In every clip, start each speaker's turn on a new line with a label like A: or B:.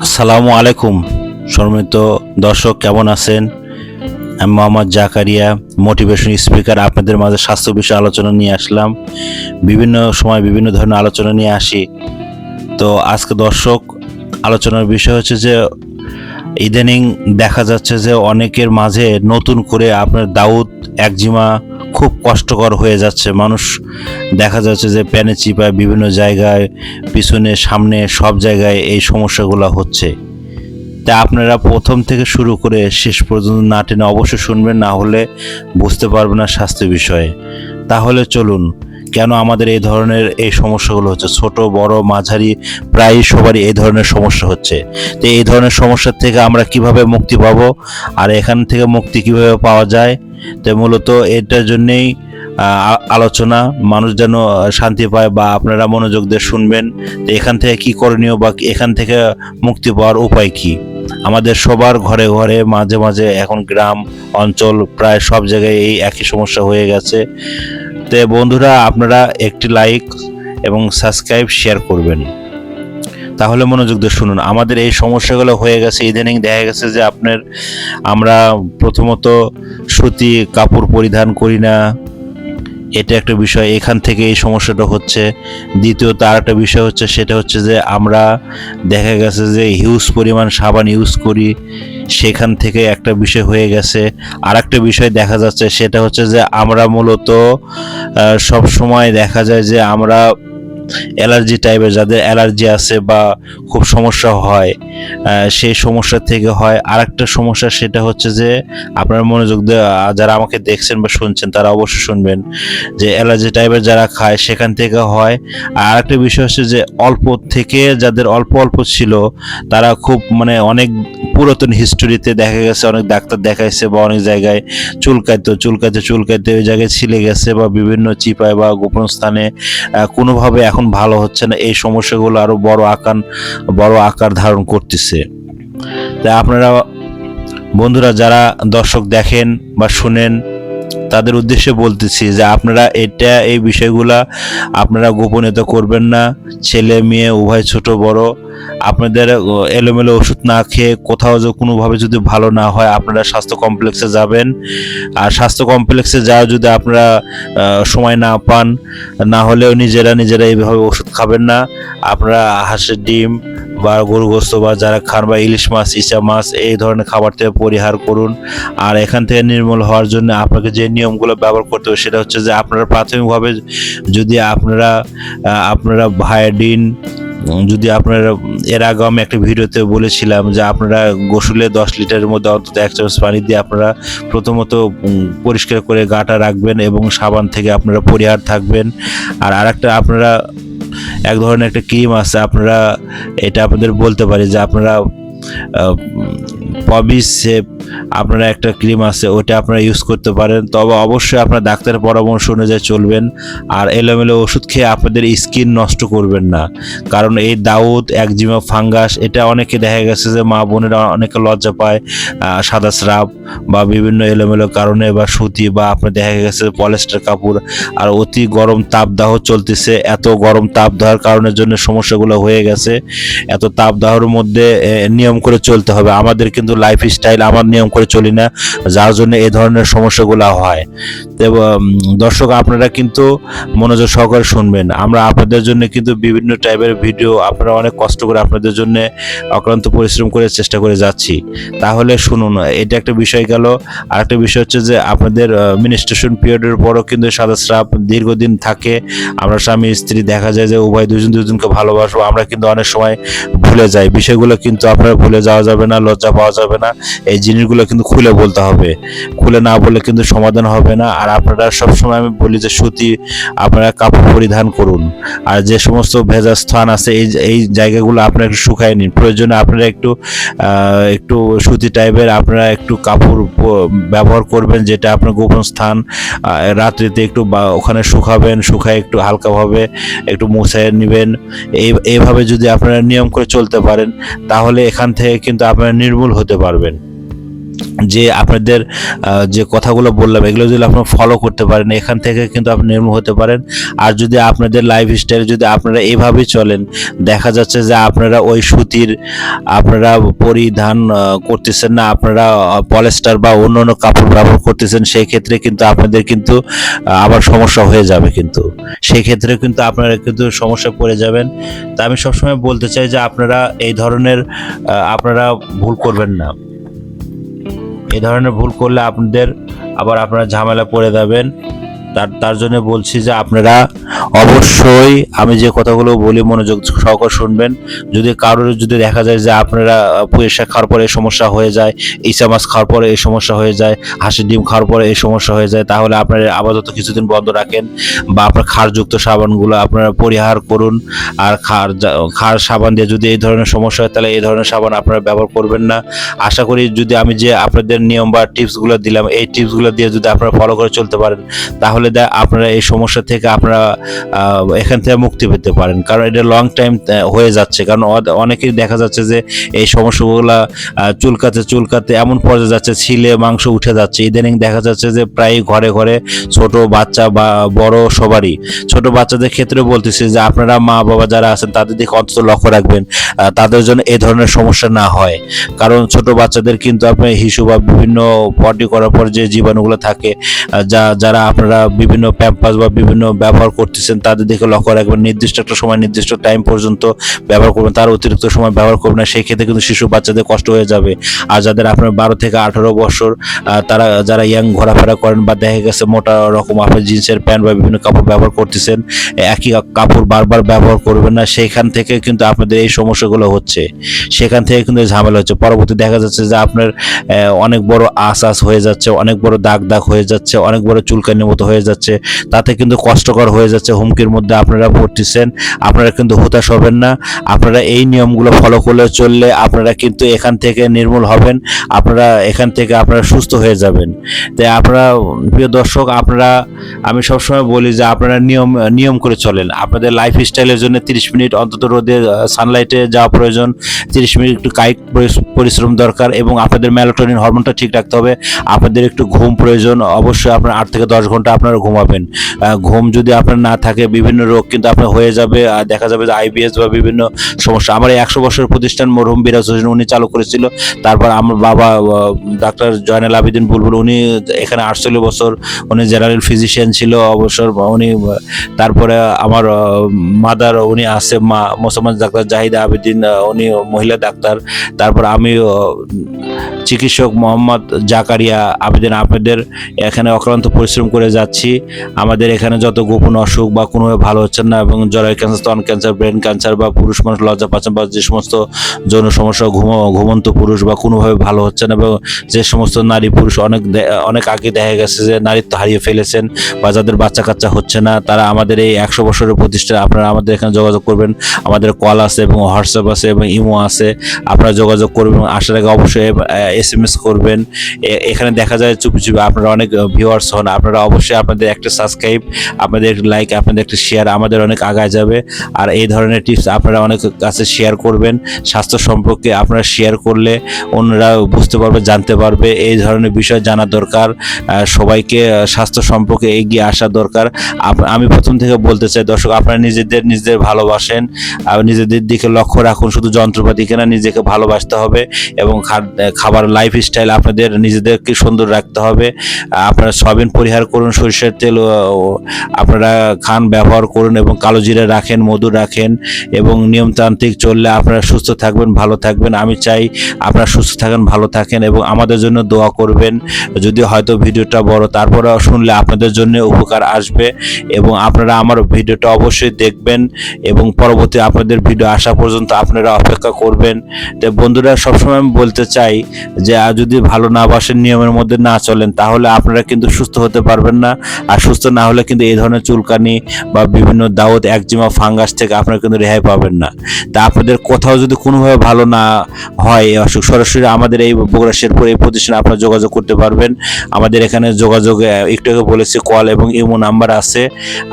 A: আসসালামু আলাইকুম সম্মানিত দর্শক, কেমন আছেন? আমি মোহাম্মদ জাকারিয়া, মোটিভেশন স্পিকার। আপনাদের মাঝে স্বাস্থ্য বিষয়ে আলোচনা নিয়ে আসলাম। বিভিন্ন সময় বিভিন্ন ধরনের আলোচনা নিয়ে আসি। তো আজকে দর্শক, আলোচনার বিষয় হচ্ছে যে ইদানিং দেখা যাচ্ছে যে অনেকের মাঝে নতুন করে আপনার দাউদ একজিমা খুব কষ্টকর হয়ে যাচ্ছে। মানুষ দেখা যাচ্ছে যে প্যানে চিপায় বিভিন্ন জায়গায়, পিছনে সামনে সব জায়গায় এই সমস্যাগুলো হচ্ছে। তা আপনারা প্রথম থেকে শুরু করে শেষ পর্যন্ত না টেনে অবশ্যই শুনবেন, না হলে বুঝতে পারবেন না স্বাস্থ্য বিষয়ে। তাহলে চলুন, কেন আমাদের এই ধরনের এই সমস্যাগুলো হচ্ছে? ছোট বড় মাঝারি প্রায় সবারই এই ধরনের সমস্যা হচ্ছে। তো এই ধরনের সমস্যার থেকে আমরা কিভাবে মুক্তি পাবো, আর এখান থেকে মুক্তি কিভাবে পাওয়া যায়, তো মূলত এটার জন্যেই আলোচনা। মানুষ যেন শান্তি পায় বা আপনারা মনোযোগ দিয়ে শুনবেন। তো এখান থেকে কি করণীয় বা এখান থেকে মুক্তি পাওয়ার উপায় কি? আমাদের সবার ঘরে ঘরে মাঝে মাঝে এখন গ্রাম অঞ্চল প্রায় সব জায়গায় এই একই সমস্যা হয়ে গেছে। তো বন্ধুরা, আপনারা একটি লাইক এবং সাবস্ক্রাইব শেয়ার করবেন। তাহলে মনোযোগ দিয়ে শুনুন। আমাদের এই সমস্যাগুলো হয়ে গেছে, ইদানিং দেখা গেছে যে আমরা প্রথমত সুতি কাপড় পরিধান করি না, এটা একটা বিষয়, এখান থেকে এই সমস্যাটা হচ্ছে। দ্বিতীয়ত আর একটা বিষয় হচ্ছে, সেটা হচ্ছে যে আমরা দেখা গেছে যে হিউজ পরিমাণ সাবান ইউজ করি, সেখান থেকে একটা বিষয় হয়ে গেছে। আর একটা বিষয় দেখা যাচ্ছে, সেটা হচ্ছে যে আমরা মূলত সব সময় দেখা যায় যে আমরা অ্যালার্জি টাইপের, যাদের অ্যালার্জি আছে বা খুব সমস্যা হয়, সেই সমস্যা থেকে হয়। আর একটা সমস্যা, সেটা হচ্ছে যে আপনারা মনোযোগ দিয়ে যারা আমাকে দেখছেন বা শুনছেন তারা অবশ্যই শুনবেন, যে অ্যালার্জি টাইপের যারা খায় সেখান থেকে হয়। আর একটা বিষয় হচ্ছে যে অল্প থেকে যাদের অল্প অল্প ছিল, তারা খুব অনেক পুরাতন হিস্টোরিতে দেখা গেছে, অনেক ডাক্তার দেখাইছে বা অনেক জায়গায় চুলকাইতে ওই জায়গায় ছিলে গেছে বা বিভিন্ন চিপায় বা গোপন স্থানে, কোনোভাবে এখন ভালো হচ্ছে না। এই সমস্যাগুলো আরো বড় আকার ধারণ করতেছে। তাই আপনারা বন্ধুরা, যারা দর্শক দেখেন বা শুনেন, তাদের উদ্দেশ্যে বলতেছি যে আপনারা এই বিষয়গুলা আপনারা গোপনীয়তা করবেন না। ছেলে মেয়ে উভয়, ছোট বড়, আপনাদের এলোমেলো ওষুধ না খেয়ে কোথাও কোনোভাবে যদি ভালো না হয়, আপনারা স্বাস্থ্য কমপ্লেক্সে যাবেন। আর স্বাস্থ্য কমপ্লেক্সে যাওয়া যদি আপনারা সময় না পান, না হলেও নিজেরা এইভাবে ওষুধ খাবেন না। আপনারা হাঁসের ডিম বা গরু গোস্ত বা যারা খান, বা ইলিশ মাছ, ইচা মাছ, এই ধরনের খাবার থেকে পরিহার করুন। আর এখান থেকে নির্মূল হওয়ার জন্য আপনাকে যে নিয়মগুলো ব্যবহার করতে হবে, সেটা হচ্ছে যে আপনারা প্রাথমিকভাবে যদি আপনারা ভায়োডিন, যদি আপনারা, এর আগে আমি একটা ভিডিওতে বলেছিলাম যে আপনারা গোসলে 10 লিটারের মধ্যে অন্তত 1 চামচ পানি দিয়ে আপনারা প্রথমত পরিষ্কার করে গাটা রাখবেন এবং সাবান থেকে আপনারা পরিহার থাকবেন। আর আরেকটা, আপনারা এক ধরনের একটা ক্রিম আছে, আপনারা এটা আপনাদের বলতে পারি যে আপনারা পবিস সেপ, আপনারা একটা ক্রিম আছে, ওটা আপনারা ইউজ করতে পারেন। তবে অবশ্যই আপনার ডাক্তারের পরামর্শ অনুযায়ী চলবেন। আর এলোমেলো ওষুধ খেয়ে আপনাদের স্কিন নষ্ট করবেন না, কারণ এই দাউদ একজিমা ফাঙ্গাস, এটা অনেকে দেখা গেছে যে মা বোনেরা অনেকে লজ্জা পায় সাদা স্রাব বা বিভিন্ন এলোমেলো কারণে, বা সুতি, বা আপনার দেখা গেছে পলিস্টার কাপড়। আর অতি গরম তাপদাহ চলতেছে, এত গরম তাপদাহের কারণের জন্য সমস্যাগুলো হয়ে গেছে। এত তাপদাহের মধ্যে নিয়ম করে চলতে হবে। আমাদের কিন্তু লাইফস্টাইল, আমার নিয়ম করে চলি না, যার জন্য এই ধরনের সমস্যাগুলো হয়। তো দর্শক, আপনারা কিন্তু মনোযোগ সহকারে শুনবেন। আমরা আপনাদের জন্য কিন্তু বিভিন্ন টাইপের ভিডিও, আপনারা অনেক কষ্ট করে আপনাদের জন্য অক্লান্ত পরিশ্রম করে চেষ্টা করে যাচ্ছি। তাহলে শুনুন, এটা একটা বিষয় গেল। আর একটা বিষয় হচ্ছে যে আপনাদের মিনিস্ট্রেশন পিরিয়ডের পরও কিন্তু সাদা স্রাব দীর্ঘদিন থাকে। আমরা স্বামী স্ত্রী দেখা যায় যে উভয় দুজনকে ভালোবাসবো, আমরা কিন্তু অনেক সময় ভুলে যাই। বিষয়গুলো কিন্তু আপনারা ভুলে যাওয়া যাবে না, লজ্জা পাওয়া যাবে না। এই জিনিসগুলো কিন্তু খুলে বলতে হবে, খুলে না বললে কিন্তু সমাধান হবে না। আর আপনারা সবসময়, আমি বলি যে সুতি আপনারা কাপড় পরিধান করুন। আর যে সমস্ত ভেজা স্থান আছে, এই জায়গাগুলো আপনারা একটু শুকায় নিন। প্রয়োজনে আপনারা একটু সুতি টাইপের আপনারা একটু কাপড় ব্যবহার করবেন, যেটা আপনার গোপন স্থান। রাত্রিতে একটু ওখানে শুকাবেন, শুকায় একটু হালকাভাবে একটু মুছায় নেবেন। এইভাবে যদি আপনারা নিয়ম করে চলতে পারেন, তাহলে এখান থেকে কিন্তু আপনারা নির্মূল হতে পারবেন। যে আপনাদের যে কথাগুলো বললাম এগুলো যদি আপনারা ফলো করতে পারেন এখান থেকে কিন্তু আপনি নির্মূল হতে পারেন। আর যদি আপনাদের লাইফস্টাইল যদি আপনারা এইভাবেই চলেন, দেখা যাচ্ছে যে আপনারা ওই সুতির আপনারা পরিধান করতেছেন না, আপনারা পলিস্টার বা অন্য অন্য কাপড় ব্যবহার করতেছেন, সেই ক্ষেত্রে কিন্তু আপনাদের কিন্তু আবার সমস্যা হয়ে যাবে। কিন্তু সেই ক্ষেত্রে কিন্তু আপনারা কিন্তু সমস্যায় পড়ে যাবেন। তা আমি সবসময় বলতে চাই যে আপনারা এই ধরনের আপনারা ভুল করবেন না। এই ধরনের ভুল করলে আপনারা ঝামেলা পড়ে যাবেন। তার জন্য বলছি যে আপনারা অবশ্যই আমি যে কথাগুলো বলি মনোযোগ সহকারে শুনবেন। যদি কারোর যদি দেখা যায় যে আপনারা পুঁই শাক খাওয়ার পরে এই সমস্যা হয়ে যায়, ইসা মাছ খাওয়ার পরে এই সমস্যা হয়ে যায়, হাঁসের ডিম খাওয়ার পরে এই সমস্যা হয়ে যায়, তাহলে আপনারা আপাতত কিছুদিন বন্ধ রাখেন বা আপনার ক্ষারযুক্ত সাবানগুলো আপনারা পরিহার করুন। আর ক্ষার সাবান দিয়ে যদি এই ধরনের সমস্যা হয় তাহলে এই ধরনের সাবান আপনারা ব্যবহার করবেন না। আশা করি যদি আমি যে আপনাদের নিয়ম বা টিপসগুলো দিলাম এই টিপসগুলো দিয়ে যদি আপনারা ফলো করে চলতে পারেন তাহলে আপনারা এই সমস্যা থেকে আপনারা এখান থেকে মুক্তি পেতে পারেন। কারণ এটা লং টাইম হয়ে যাচ্ছে, কারণ অনেকেই দেখা যাচ্ছে যে এই সমস্যাগুলো চুলকাতে এমন পর্যায়ে যাচ্ছে ছিলে মাংস উঠে যাচ্ছে। ইদানিং দেখা যাচ্ছে যে প্রায় ঘরে ঘরে ছোট বাচ্চা বা বড় সবারই, ছোট বাচ্চাদের ক্ষেত্রে বলতেছি যে আপনারা মা বাবা যারা আছেন তাদের দিকে অন্তত লক্ষ্য রাখবেন, তাদের জন্য এই ধরনের সমস্যা না হয়। কারণ ছোট বাচ্চাদের কিন্তু আপনার হিসু বা বিভিন্ন পটি করার পর যে জীবাণুগুলো থাকে যারা আপনারা বিভিন্ন প্যাম্পাস বা বিভিন্ন ব্যবহার করতেছেন তাদের দিকে লক্ষ্য রাখবেন। নির্দিষ্ট একটা সময় নির্দিষ্ট টাইম পর্যন্ত ব্যবহার করবেন, তার অতিরিক্ত সময় ব্যবহার করবেন না। সেই ক্ষেত্রে কিন্তু শিশু বাচ্চাদের কষ্ট হয়ে যাবে। আর যাদের আপনার 12 থেকে 18 বছর তারা যারা ইয়াং ঘোরাফেরা করেন বা দেখা গেছে মোটা রকম আপনার জিন্সের প্যান্ট বা বিভিন্ন কাপড় ব্যবহার করতেছেন, একই কাপড় বারবার ব্যবহার করবেন না। সেইখান থেকে কিন্তু আপনাদের এই সমস্যাগুলো হচ্ছে, সেখান থেকে কিন্তু ঝামেলা হচ্ছে। পরবর্তী দেখা যাচ্ছে যে আপনার অনেক বড় আঁশ হয়ে যাচ্ছে, অনেক বড় দাগ হয়ে যাচ্ছে, অনেক বড় চুলকানির মতো হয়ে যাচ্ছে, তাতে কিন্তু কষ্টকর হয়ে যাচ্ছে, হুমকির মধ্যে আপনারা পড়তেছেন। আপনারা কিন্তু হতাশ হবেন না। আপনারা এই নিয়মগুলো ফলো করলে চললে আপনারা কিন্তু এখান থেকে নির্মূল হবেন, আপনারা এখান থেকে আপনারা সুস্থ হয়ে যাবেন। তাই আপনারা প্রিয় দর্শক, আমি সবসময় বলি যে আপনারা নিয়ম করে চলেন। আপনাদের লাইফ স্টাইলের জন্য 30 মিনিট অন্তত রোদে সানলাইটে যাওয়া প্রয়োজন, 30 মিনিট একটু কায়িক পরিশ্রম দরকার, এবং আপনাদের মেলাটোনিন হরমোনটা ঠিক রাখতে হবে। আপনাদের একটু ঘুম প্রয়োজন, অবশ্যই আপনার 8 থেকে 10 ঘন্টা আপনারা ঘুমাবেন। ঘুম যদি আপনার না থাকে বিভিন্ন রোগ কিন্তু আপনার হয়ে যাবে, আর দেখা যাবে যে আইবিএস বা বিভিন্ন সমস্যা। আমার এই 100 বছরের প্রতিষ্ঠান মরহুম বিরাজ হোসেন উনি চালু করেছিল। তারপর আমার বাবা ডাক্তার জয়নাল আবেদিন বুলবুল উনি এখানে 48 বছর উনি জেনারেল ফিজিশিয়ান ছিল অবসর উনি। তারপরে আমার মাদার উনি আছে মা মোসাম্মদ ডাক্তার জাহিদা আবেদিন উনি মহিলা ডাক্তার। তারপর আমি চিকিৎসক মোহাম্মদ জাকারিয়া আবেদিন। আপনাদের এখানে অক্লান্ত পরিশ্রম করে যাচ্ছি। আমাদের এখানে যত গোপন অসুখ বা কোনোভাবে ভালো হচ্ছে না, এবং জরায়ু ক্যান্সার, স্তন ক্যান্সার, ব্রেন ক্যান্সার বা পুরুষ মানুষ লজ্জা পাচ্ছেন বা যে সমস্ত যৌন সমস্যা, ঘুমন্ত পুরুষ বা কোনোভাবে ভালো হচ্ছে না, এবং যে সমস্ত নারী পুরুষ অনেক আগে দেখা গেছে যে নারীত্ব হারিয়ে ফেলেছেন বা যাদের বাচ্চা কাচ্চা হচ্ছে না, তারা আমাদের এই 100 বছরের প্রতিষ্ঠা আপনারা আমাদের এখানে যোগাযোগ করবেন। আমাদের কল আছে এবং হোয়াটসঅ্যাপ আছে এবং ইমো আছে, আপনারা যোগাযোগ করবেন। আসার আগে অবশ্যই SMS করবেন। এখানে দেখা যায় চুপি আপনারা অনেক ভিউয়ার্স হন, আপনারা অবশ্যই আপনাদের একটা সাবস্ক্রাইব, আপনাদের একটা লাইক, আপনাদের একটা শেয়ার আমাদের অনেক আগায় যাবে। আর এই ধরনের টিপস আপনারা অনেক কাছে শেয়ার করবেন। স্বাস্থ্য সম্পর্কে আপনারা শেয়ার করলে অন্যরা বুঝতে পারবে, জানতে পারবে। এই ধরনের বিষয় জানা দরকার, সবাইকে স্বাস্থ্য সম্পর্কে এগিয়ে আসা দরকার। আমি প্রথম থেকে বলতে চাই দর্শক, আপনারা নিজেদের ভালোবাসেন, নিজেদের দিকে লক্ষ্য রাখুন। শুধু যন্ত্রপাতি কেনা, নিজেকে ভালোবাসতে হবে এবং খাবার লাইফস্টাইল আপনাদের নিজেদেরকে সুন্দর রাখতে হবে। আপনারা সয়াবিন পরিহার করুন, সরিষার তেল আপনারা খান, ব্যবহার করুন, এবং কালো জিরা রাখেন, মধু রাখেন, এবং নিয়মতান্ত্রিক চললে আপনারা সুস্থ থাকবেন, ভালো থাকবেন। আমি চাই আপনারা সুস্থ থাকেন, ভালো থাকেন, এবং আমাদের জন্য দোয়া করবেন। যদি হয়তো ভিডিওটা বড়, তারপরে শুনলে আপনাদের জন্য উপকার আসবে, এবং আপনারা আমার ভিডিওটা অবশ্যই দেখবেন, এবং পরবর্তী আপনাদের ভিডিও আসা পর্যন্ত আপনারা অপেক্ষা করবেন। তো বন্ধুরা, সবসময় আমি বলতে চাই যে যদি ভালো না বাসেন, নিয়মের মধ্যে না চলেন, তাহলে আপনারা কিন্তু সুস্থ হতে পারবেন না। আর সুস্থ না হলে কিন্তু এই ধরনের চুলকানি বা বিভিন্ন দাউদ, একজিমা, ফাঙ্গাস থেকে আপনারা কিন্তু রেহাই পাবেন না। তা আপনাদের কোথাও যদি কোনোভাবে ভালো না হয় অসুখ, সরাসরি আমাদের এই বগুড়া শেরপুর এই প্রতিষ্ঠানে আপনারা যোগাযোগ করতে পারবেন। আমাদের এখানে যোগাযোগ একটু আগে বলেছি কল এবং ইমো নাম্বার আছে।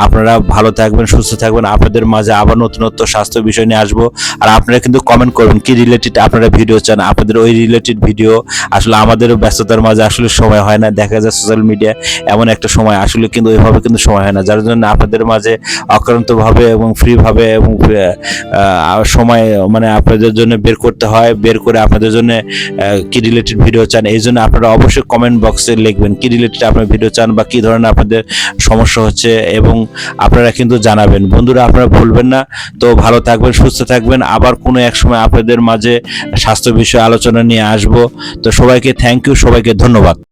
A: আপনারা ভালো থাকবেন, সুস্থ থাকবেন। আপনাদের মাঝে আবার নতুনত্ব স্বাস্থ্য বিষয় নিয়ে আসবো। আর আপনারা কিন্তু কমেন্ট করবেন কি রিলেটেড আপনারা ভিডিও চান, আপনাদের ওই রিলেটেড ভিডিও ভিডিও। আসলে আমাদেরও ব্যস্ততার মাঝে আসলে সময় হয় না, দেখা যায় সোশ্যাল মিডিয়া এমন একটা সময় আসলে কিন্তু ওইভাবে কিন্তু সময় হয় না, যার জন্য আপনাদের মাঝে অক্লান্তভাবে এবং ফ্রিভাবে এবং সময় মানে আপনাদের জন্য বের করতে হয়, বের করে আপনাদের জন্য কি রিলেটেড ভিডিও চান, এই জন্য আপনারা অবশ্যই কমেন্ট বক্সে লিখবেন কি রিলেটেড আপনার ভিডিও চান বা কি ধরনের আপনাদের সমস্যা হচ্ছে, এবং আপনারা কিন্তু জানাবেন। বন্ধুরা, আপনারা ভুলবেন না। তো ভালো থাকবেন, সুস্থ থাকবেন, আবার কোনো এক সময় আপনাদের মাঝে স্বাস্থ্য বিষয়ে আলোচনা নিয়ে আসবো। তো সবাইকে থ্যাংক ইউ, সবাইকে ধন্যবাদ।